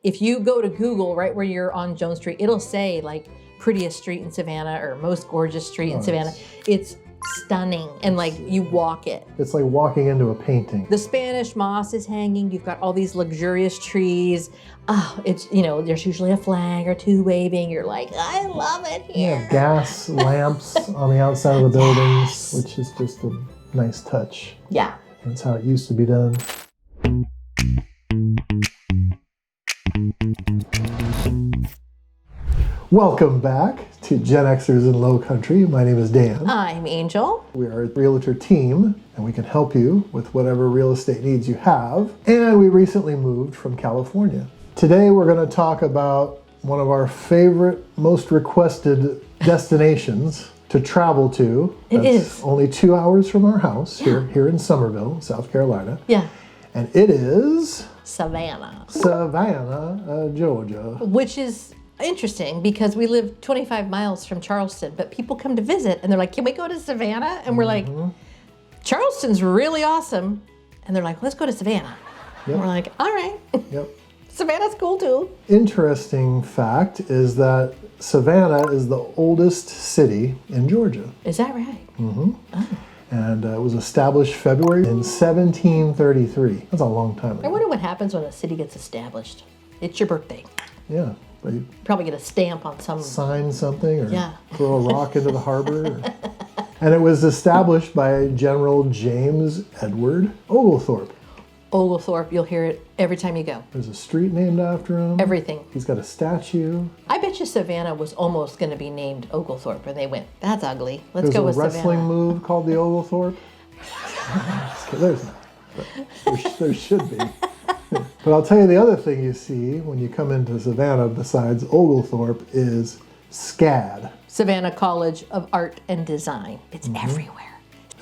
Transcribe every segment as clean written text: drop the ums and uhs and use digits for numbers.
if you go to Google right where you're on Jones Street, it'll say like prettiest street in Savannah or most gorgeous street in Savannah. It's stunning, and like you walk it. It's like walking into a painting. The Spanish moss is hanging. You've got all these luxurious trees. Oh, it's, you know, there's usually a flag or two waving. You're like, I love it here. Yeah, gas lamps on the outside of the buildings, which is just a nice touch. Yeah. That's how it used to be done. Welcome back to Gen Xers in LowCountry. My name is Dan. I'm Angel. We are a realtor team, and we can help you with whatever real estate needs you have. And we recently moved from California. Today we're going to talk about one of our favorite, most requested destinations to travel to. It is. Only 2 hours from our house here in Summerville, South Carolina. Yeah. And it is Savannah, Georgia. which is interesting because we live 25 miles from Charleston, but people come to visit and they're like, can we go to Savannah? And we're like, Charleston's really awesome. And they're like, let's go to Savannah. Yep. And we're like, all right. Yep. Savannah's cool too. Interesting fact is that Savannah is the oldest city in Georgia. Is that right? Mm-hmm. Oh. And it was established February in 1733. That's a long time ago. I wonder what happens when a city gets established. It's your birthday. Yeah. But you Probably get a stamp on some. sign something or Yeah. throw a rock into the harbor. And it was established by General James Edward Oglethorpe. Oglethorpe, you'll hear it every time you go. There's a street named after him. Everything. He's got a statue. I bet you Savannah was almost going to be named Oglethorpe, and they went, that's ugly. Let's There's go a with wrestling Savannah. move called the Oglethorpe. There's not. But there should be. But I'll tell you the other thing you see when you come into Savannah besides Oglethorpe is SCAD. Savannah College of Art and Design. It's everywhere.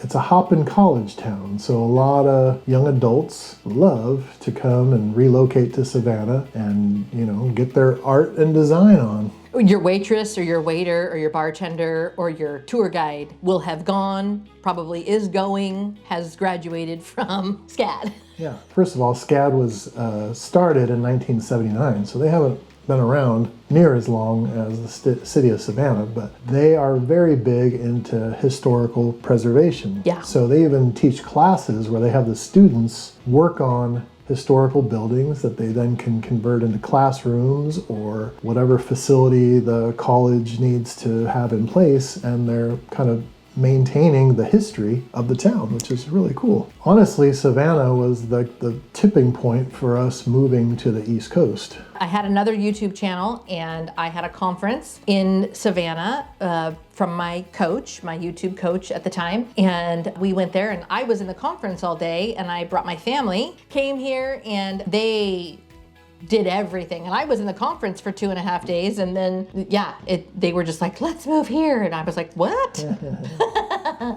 It's a hoppin' college town, so a lot of young adults love to come and relocate to Savannah and, you know, get their art and design on. Your waitress or your waiter or your bartender or your tour guide will have gone, probably is going, has graduated from SCAD. Yeah, first of all, SCAD was started in 1979, so they haven't been around near as long as the city of Savannah, but they are very big into historical preservation. Yeah. So they even teach classes where they have the students work on historical buildings that they then can convert into classrooms or whatever facility the college needs to have in place, and they're kind of maintaining the history of the town, which is really cool. Honestly, Savannah was the tipping point for us moving to the East Coast. I had another YouTube channel and I had a conference in Savannah from my coach, my YouTube coach at the time. And we went there and I was in the conference all day and I brought my family, came here and they did everything. And I was in the conference for 2.5 days and then, they were just like, let's move here. And I was like, what?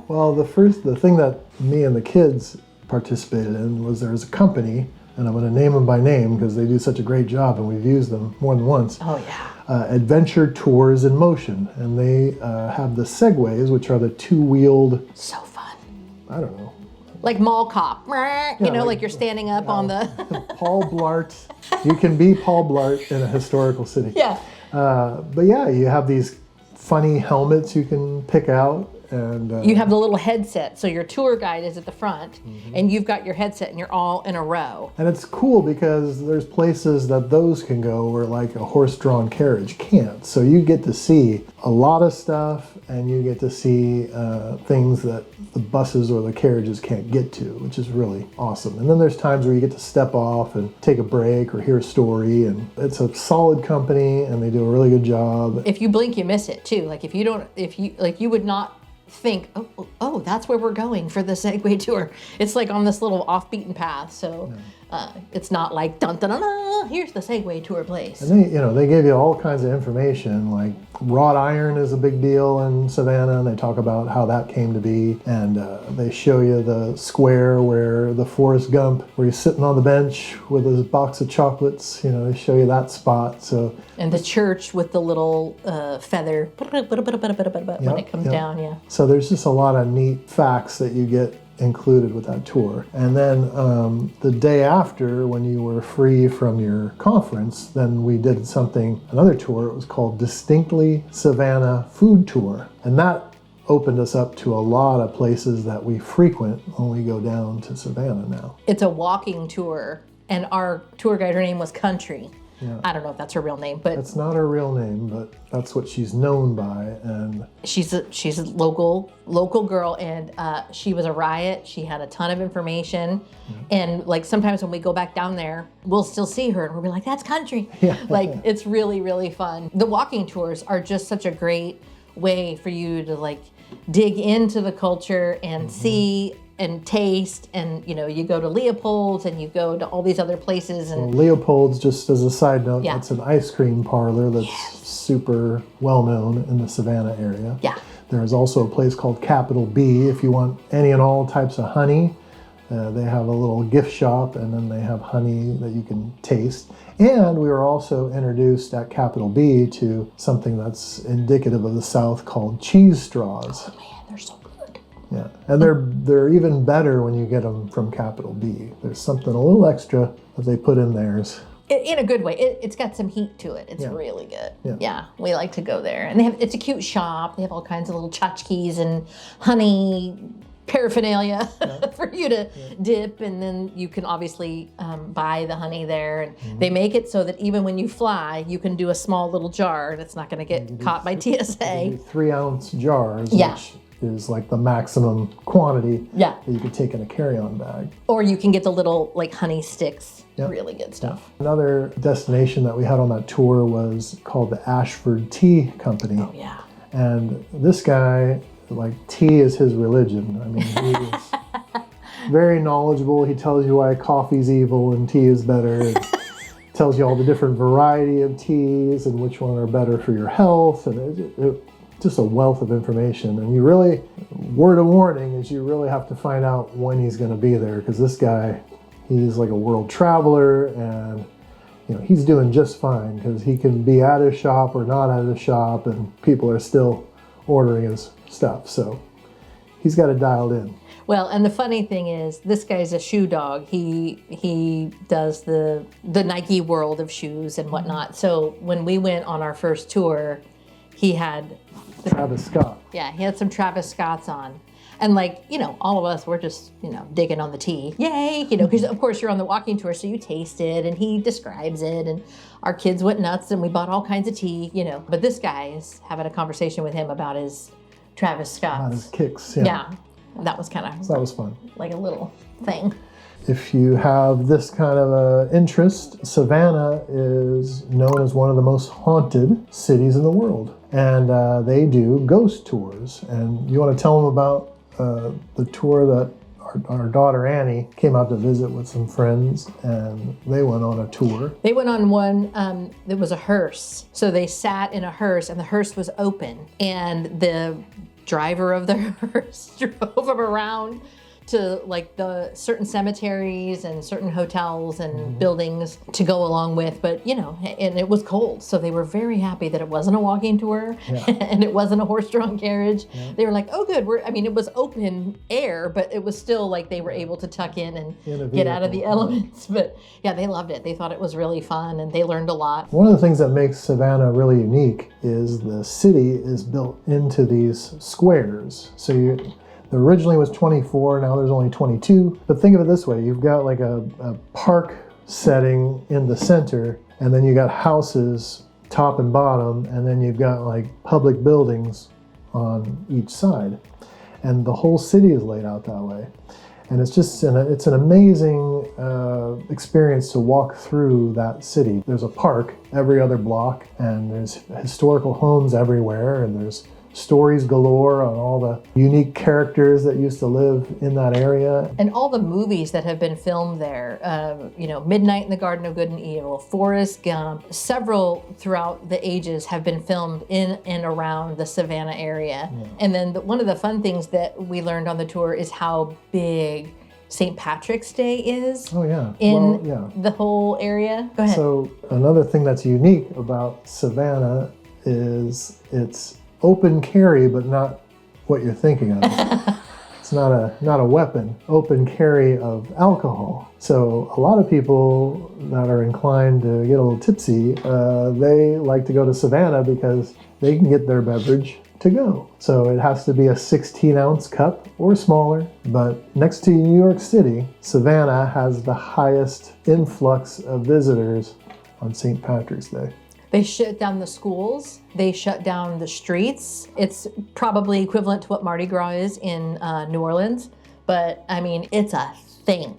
Well, the thing that me and the kids participated in was there was a company, and I'm going to name them by name because they do such a great job and we've used them more than once. Oh yeah. Adventure Tours in Motion, and they have the Segways, which are the two-wheeled, So fun. I don't know, Like mall cop, you know, like- like you're standing up on the, Paul Blart. You can be Paul Blart in a historical city. yeah. But yeah, you have these funny helmets you can pick out. And You have the little headset, so your tour guide is at the front, and you've got your headset, and you're all in a row. And it's cool because there's places that those can go where like a horse-drawn carriage can't. So you get to see a lot of stuff, and you get to see things that the buses or the carriages can't get to, which is really awesome. And then there's times where you get to step off and take a break or hear a story, and it's a solid company, and they do a really good job. If you blink, you miss it too. Like if you would not think, oh, that's where we're going for the Segway tour. It's like on this little off-beaten path, so it's not like dun dun dun dun. Here's the Segway tour place. And they give you all kinds of information, like wrought iron is a big deal in Savannah, and they talk about how that came to be, and they show you the square where the Forrest Gump, where he's sitting on the bench with his box of chocolates, they show you that spot. So And the church with the little feather when it comes down, yeah. So there's just a lot of neat facts that you get included with that tour. And then the day after, when you were free from your conference, then we did another tour. It was called Distinctly Savannah Food Tour. And that opened us up to a lot of places that we frequent when we go down to Savannah now. It's a walking tour, and our tour guide, her name was Country. Yeah. I don't know if that's her real name, but That's not her real name, but that's what she's known by. And she's a local girl, and she was a riot. She had a ton of information, and like sometimes when we go back down there, we'll still see her, and we'll be like, "That's Country." Yeah. Like it's really, really fun. The walking tours are just such a great way for you to like dig into the culture and see and taste, and you go to Leopold's and you go to all these other places. And Leopold's, just as a side note, Yeah. it's an ice cream parlor that's super well known in the Savannah area. Yeah. There is also a place called Capital B if you want any and all types of honey. They have a little gift shop, and then they have honey that you can taste. And we were also introduced at Capital B to something that's indicative of the South called cheese straws. oh man, they're so good. Yeah, and they're even better when you get them from Capital B. There's something a little extra that they put in theirs. In a good way. It's got some heat to it. It's really good. Yeah, we like to go there. And it's a cute shop. They have all kinds of little tchotchkes and honey paraphernalia for you to dip, and then you can obviously buy the honey there. And they make it so that even when you fly, you can do a small little jar, and it's not going to get caught by TSA. 3-ounce jars, Yeah. which is like the maximum quantity Yeah. that you could take in a carry-on bag. Or you can get the little like honey sticks. Yep. Really good stuff. Another destination that we had on that tour was called the Ashford Tea Company. Oh yeah. And this guy, like, tea is his religion. I mean, he is very knowledgeable. He tells you why coffee's evil and tea is better. And tells you all the different variety of teas and which one are better for your health. And just a wealth of information. And you really, word of warning is you really have to find out when he's going to be there, because this guy, he's like a world traveler, and he's doing just fine because he can be at his shop or not at his shop, and people are still ordering his stuff. So he's got it dialed in. Well, and the funny thing is, this guy's a shoe dog. He does the Nike world of shoes and whatnot. So when we went on our first tour, he had Travis Scott. Yeah, he had some Travis Scotts on. And like, all of us were just, digging on the tea. Yay! Because of course you're on the walking tour, so you taste it and he describes it, and our kids went nuts and we bought all kinds of tea, But this guy is having a conversation with him about his Travis Scotts. About his kicks, Yeah, that was kind of So that was fun. like a little thing. If you have this kind of interest, Savannah is known as one of the most haunted cities in the world. And they do ghost tours. And you want to tell them about the tour that our daughter Annie came out to visit with some friends, and they went on a tour. They went on one that was a hearse. So they sat in a hearse, and the hearse was open. And the driver of the hearse drove them around to like the certain cemeteries and certain hotels and buildings to go along with, but and it was cold, so they were very happy that it wasn't a walking tour and it wasn't a horse-drawn carriage. They were like, oh good, it was open air, but it was still like they were able to tuck in and get out of the elements. But yeah, they loved it. They thought it was really fun, and they learned a lot. One of the things that makes Savannah really unique is the city is built into these squares. So there originally was 24, now there's only 22. But think of it this way, you've got like a park setting in the center, and then you got houses top and bottom, and then you've got like public buildings on each side. And the whole city is laid out that way. And it's just it's an amazing experience to walk through that city. There's a park every other block, and there's historical homes everywhere, and there's stories galore on all the unique characters that used to live in that area. And all the movies that have been filmed there, Midnight in the Garden of Good and Evil, Forrest Gump, several throughout the ages have been filmed in and around the Savannah area. Yeah. And then one of the fun things that we learned on the tour is how big St. Patrick's Day is in the whole area. Go ahead. So another thing that's unique about Savannah is it's open carry, but not what you're thinking of. It's not a weapon, open carry of alcohol. So a lot of people that are inclined to get a little tipsy, they like to go to Savannah because they can get their beverage to go. So it has to be a 16-ounce cup or smaller. But next to New York City, Savannah has the highest influx of visitors on St. Patrick's Day. They shut down the schools. They shut down the streets. It's probably equivalent to what Mardi Gras is in New Orleans. But I mean, it's a thing.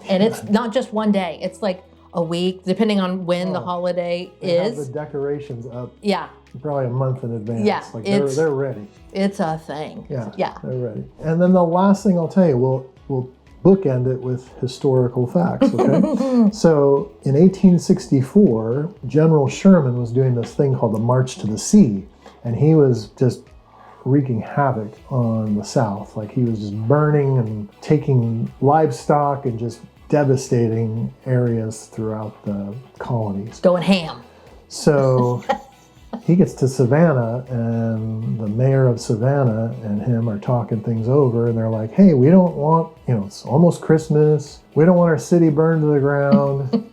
And it's not just one day. It's like a week, depending on when the holiday They is. have the decorations up Yeah. probably a month in advance. Yeah, Like they're ready. It's a thing. Yeah, they're ready. And then the last thing I'll tell you, we'll bookend it with historical facts, okay? So in 1864, General Sherman was doing this thing called the March to the Sea, and he was just wreaking havoc on the South. Like he was just burning and taking livestock and just devastating areas throughout the colonies. Going ham. So he gets to Savannah, and the mayor of Savannah and him are talking things over, and they're like, hey, we don't want, it's almost Christmas. We don't want our city burned to the ground.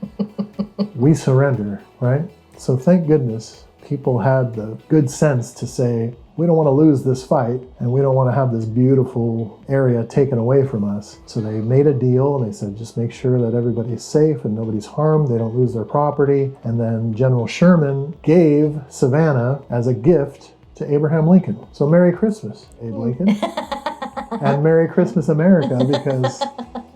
We surrender, right? So thank goodness people had the good sense to say, we don't want to lose this fight, and we don't want to have this beautiful area taken away from us. So they made a deal, and they said, just make sure that everybody's safe and nobody's harmed, they don't lose their property. And then General Sherman gave Savannah as a gift to Abraham Lincoln. So Merry Christmas, Abe Lincoln. And Merry Christmas, America, because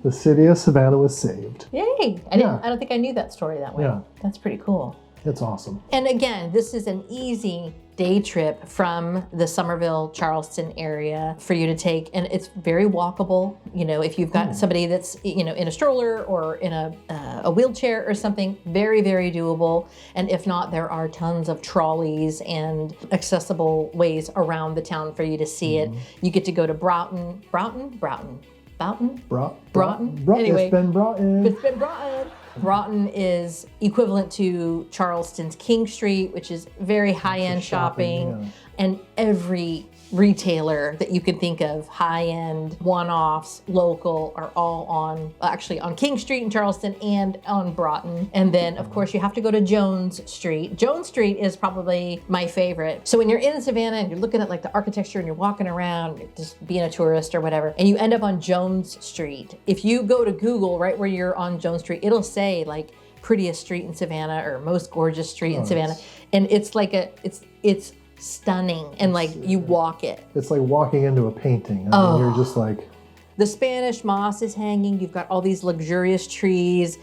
the city of Savannah was saved. Yay! I don't think I knew that story that way. Yeah. That's pretty cool. It's awesome. And again, this is an easy day trip from the Summerville, Charleston area for you to take. And it's very walkable. If you've got somebody that's, in a stroller or in a wheelchair or something, very, very doable. And if not, there are tons of trolleys and accessible ways around the town for you to see it. You get to go to Broughton. Anyway, it's been Broughton. Broughton is equivalent to Charleston's King Street, which is very high-end shopping. And every retailer that you can think of, high-end, one-offs, local, are all on King Street in Charleston and on Broughton. And then, of course, you have to go to Jones Street. Jones Street is probably my favorite. So when you're in Savannah and you're looking at like the architecture and you're walking around, you're just being a tourist or whatever, and you end up on Jones Street, if you go to Google right where you're on Jones Street, it'll say like prettiest street in Savannah or most gorgeous street in Savannah. And it's like it's stunning, and like you walk it. It's like walking into a painting. I mean, you're just like... The Spanish moss is hanging. You've got all these luxurious trees.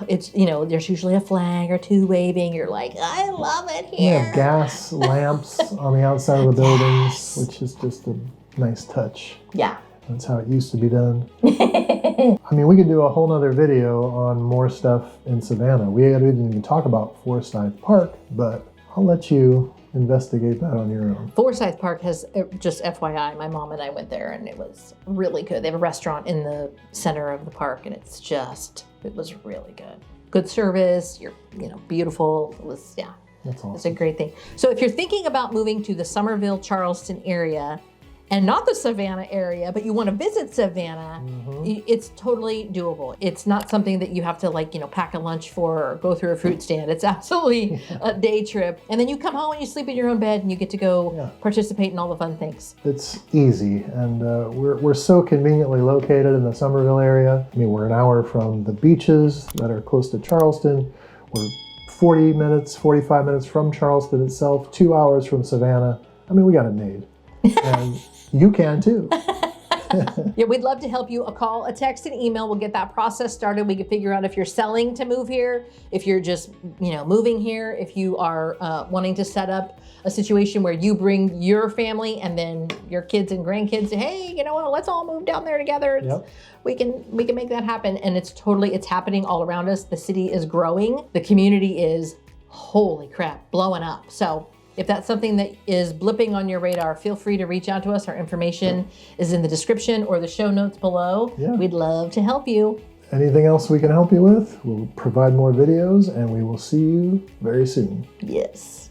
It's, there's usually a flag or two waving. You're like, I love it here. You have gas lamps on the outside of the buildings, which is just a nice touch. Yeah. That's how it used to be done. I mean, we could do a whole nother video on more stuff in Savannah. We didn't even talk about Forsyth Park, but I'll let you investigate that on your own. Forsyth Park has, just FYI, my mom and I went there and it was really good. They have a restaurant in the center of the park, and it was really good. Good service, beautiful. It was, That's awesome. It's a great thing. So if you're thinking about moving to the Summerville, Charleston area, and not the Savannah area, but you want to visit Savannah, it's totally doable. It's not something that you have to pack a lunch for or go through a fruit stand. It's absolutely a day trip. And then you come home and you sleep in your own bed and you get to go participate in all the fun things. It's easy, and we're so conveniently located in the Summerville area. I mean, we're an hour from the beaches that are close to Charleston. We're 45 minutes from Charleston itself, 2 hours from Savannah. I mean, we got it made. And you can too. Yeah, we'd love to help you. A call, a text, an email. We'll get that process started. We can figure out if you're selling to move here, if you're just, moving here, if you are wanting to set up a situation where you bring your family and then your kids and grandkids. Hey, you know what? Let's all move down there together. We can make that happen, and it's happening all around us. The city is growing. The community is, holy crap, blowing up. So if that's something that is blipping on your radar, feel free to reach out to us. Our information is in the description or the show notes below. We'd love to help you. Anything else we can help you with, we'll provide more videos, and we will see you very soon. Yes.